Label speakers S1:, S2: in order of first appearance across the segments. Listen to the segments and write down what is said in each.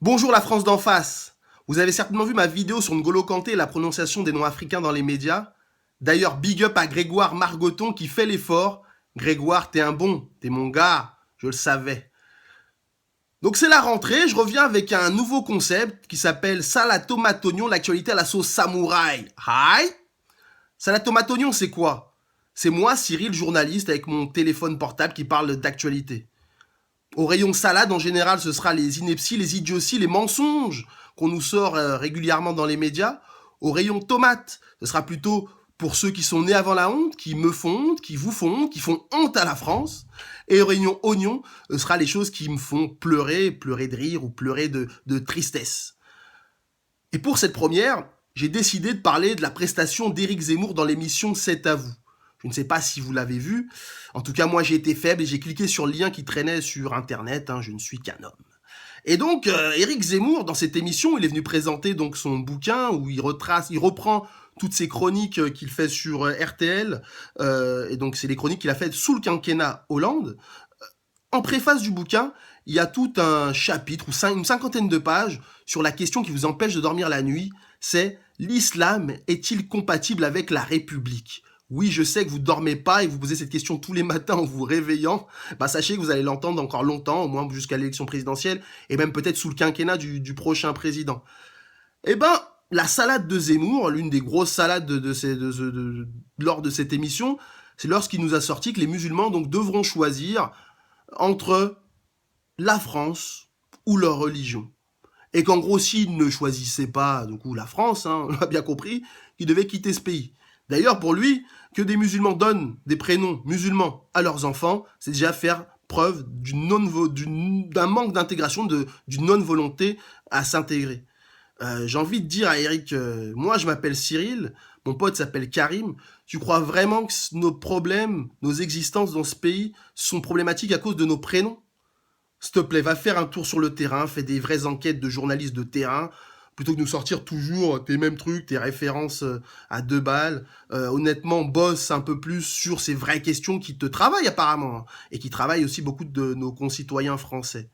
S1: Bonjour la France d'en face. Vous avez certainement vu ma vidéo sur N'Golo Kanté et la prononciation des noms africains dans les médias. D'ailleurs, big up à Grégoire Margoton qui fait l'effort. Grégoire, t'es un bon, t'es mon gars, je le savais. Donc c'est la rentrée, je reviens avec un nouveau concept qui s'appelle salade tomate oignon, l'actualité à la sauce samouraï. Hi. Salade tomate oignon, c'est quoi? C'est moi, Cyril, journaliste, avec mon téléphone portable qui parle d'actualité. Au rayon salade, en général, ce sera les inepties, les idioties, les mensonges qu'on nous sort régulièrement dans les médias. Au rayon tomate, ce sera plutôt pour ceux qui sont nés avant la honte, qui me font honte, qui vous font honte, qui font honte à la France. Et au rayon oignon, ce sera les choses qui me font pleurer, pleurer de rire ou pleurer de tristesse. Et pour cette première, j'ai décidé de parler de la prestation d'Éric Zemmour dans l'émission C'est à vous. Je ne sais pas si vous l'avez vu. En tout cas, moi, j'ai été faible et j'ai cliqué sur le lien qui traînait sur Internet. Je ne suis qu'un homme. Et donc, Éric Zemmour, dans cette émission, il est venu présenter donc son bouquin où il reprend toutes ses chroniques qu'il fait sur RTL. Et donc, c'est les chroniques qu'il a faites sous le quinquennat Hollande. En préface du bouquin, il y a tout un chapitre ou une cinquantaine de pages sur la question qui vous empêche de dormir la nuit. C'est l'islam est-il compatible avec la République? Oui, je sais que vous dormez pas et vous posez cette question tous les matins en vous réveillant. Sachez que vous allez l'entendre encore longtemps, au moins jusqu'à l'élection présidentielle, et même peut-être sous le quinquennat du prochain président. Eh ben, la salade de Zemmour, l'une des grosses salades lors de cette émission, c'est lorsqu'il nous a sorti que les musulmans donc devront choisir entre la France ou leur religion. Et qu'en gros, s'ils ne choisissaient pas du coup la France, on a bien compris, ils devaient quitter ce pays. D'ailleurs, pour lui, que des musulmans donnent des prénoms musulmans à leurs enfants, c'est déjà faire preuve d'un manque d'intégration, d'une non-volonté à s'intégrer. J'ai envie de dire à Eric, moi je m'appelle Cyril, mon pote s'appelle Karim, tu crois vraiment que nos problèmes, nos existences dans ce pays sont problématiques à cause de nos prénoms? S'il te plaît, va faire un tour sur le terrain, fais des vraies enquêtes de journalistes de terrain, plutôt que de nous sortir toujours tes mêmes trucs, tes références à 2 balles. Honnêtement, bosse un peu plus sur ces vraies questions qui te travaillent apparemment, et qui travaillent aussi beaucoup de nos concitoyens français.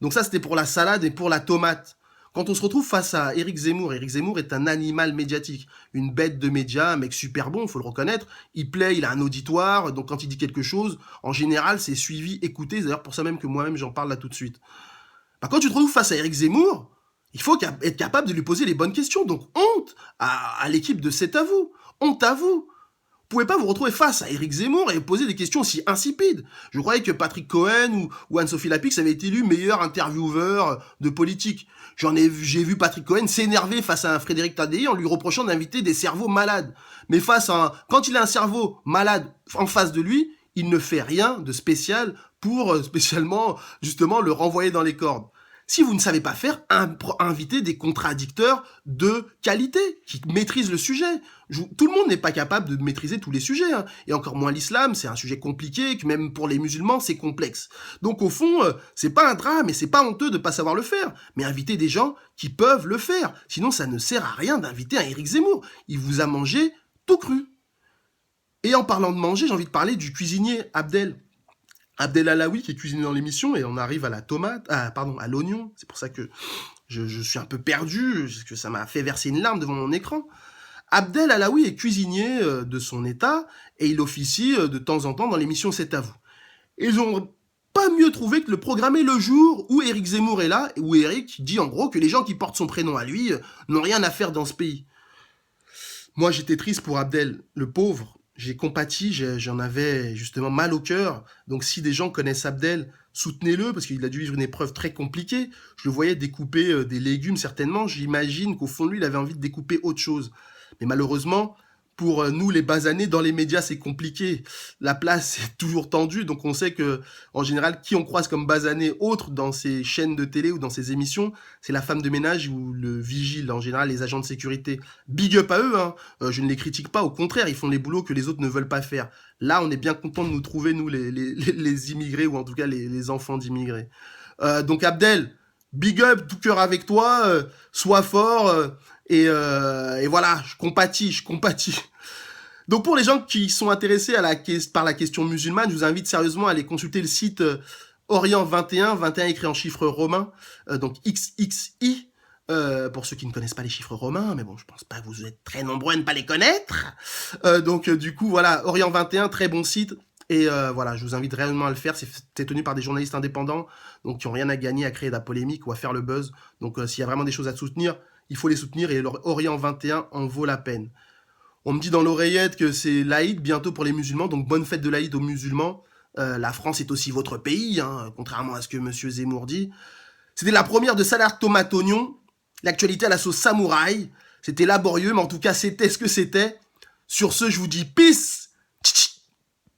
S1: Donc ça, c'était pour la salade et pour la tomate. Quand on se retrouve face à Éric Zemmour est un animal médiatique, une bête de médias, un mec super bon, faut le reconnaître. Il plaît, il a un auditoire, donc quand il dit quelque chose, en général, c'est suivi, écouté. C'est d'ailleurs pour ça même que moi-même j'en parle là tout de suite. Quand tu te retrouves face à Éric Zemmour, il faut être capable de lui poser les bonnes questions. Donc honte à l'équipe de C'est à vous. Honte à vous. Vous pouvez pas vous retrouver face à Éric Zemmour et poser des questions aussi insipides. Je croyais que Patrick Cohen ou Anne-Sophie Lapix avaient été élus meilleur intervieweur de politique. J'ai vu Patrick Cohen s'énerver face à un Frédéric Tadei en lui reprochant d'inviter des cerveaux malades. Mais quand il a un cerveau malade en face de lui, il ne fait rien de spécial pour spécialement justement le renvoyer dans les cordes. Si vous ne savez pas faire, invitez des contradicteurs de qualité qui maîtrisent le sujet. Tout le monde n'est pas capable de maîtriser tous les sujets, et encore moins l'islam, c'est un sujet compliqué, que même pour les musulmans, c'est complexe. Donc au fond, c'est pas un drame et c'est pas honteux de pas savoir le faire, mais invitez des gens qui peuvent le faire. Sinon, ça ne sert à rien d'inviter un Éric Zemmour. Il vous a mangé tout cru. Et en parlant de manger, j'ai envie de parler du cuisinier Abdel Alaoui qui est cuisiné dans l'émission, et on arrive à la tomate, à l'oignon. C'est pour ça que je suis un peu perdu, parce que ça m'a fait verser une larme devant mon écran. Abdel Alaoui est cuisinier de son état et il officie de temps en temps dans l'émission C'est à vous. Et ils ont pas mieux trouvé que le programmer le jour où Éric Zemmour est là, où Éric dit en gros que les gens qui portent son prénom à lui n'ont rien à faire dans ce pays. Moi, j'étais triste pour Abdel, le pauvre. J'ai compati, j'en avais justement mal au cœur. Donc si des gens connaissent Abdel, soutenez-le, parce qu'il a dû vivre une épreuve très compliquée. Je le voyais découper des légumes, certainement. J'imagine qu'au fond de lui, il avait envie de découper autre chose. Mais malheureusement, pour nous, les basanés, dans les médias, c'est compliqué. La place est toujours tendue, donc on sait que, en général, qui on croise comme basané autre dans ces chaînes de télé ou dans ces émissions, c'est la femme de ménage ou le vigile, en général, les agents de sécurité. Big up à eux, je ne les critique pas, au contraire, ils font les boulots que les autres ne veulent pas faire. Là, on est bien content de nous trouver, nous, les immigrés, ou en tout cas les enfants d'immigrés. Donc Abdel, big up, tout cœur avec toi, sois fort, et voilà, je compatis. Donc pour les gens qui sont intéressés par la question musulmane, je vous invite sérieusement à aller consulter le site Orient 21, 21 écrit en chiffres romains, donc XXI, pour ceux qui ne connaissent pas les chiffres romains, mais bon, je pense pas que vous êtes très nombreux à ne pas les connaître. Donc, du coup, voilà, Orient 21, très bon site. Et voilà, je vous invite réellement à le faire. C'est tenu par des journalistes indépendants, donc qui n'ont rien à gagner à créer de la polémique ou à faire le buzz. Donc, s'il y a vraiment des choses à soutenir, il faut les soutenir. Et Orient 21 en vaut la peine. On me dit dans l'oreillette que c'est l'Aïd bientôt pour les musulmans, donc bonne fête de l'Aïd aux musulmans. La France est aussi votre pays, hein, contrairement à ce que Monsieur Zemmour dit. C'était la première de Salade Tomate Oignon, l'actualité à la sauce samouraï. C'était laborieux, mais en tout cas, c'était ce que c'était. Sur ce, je vous dis peace.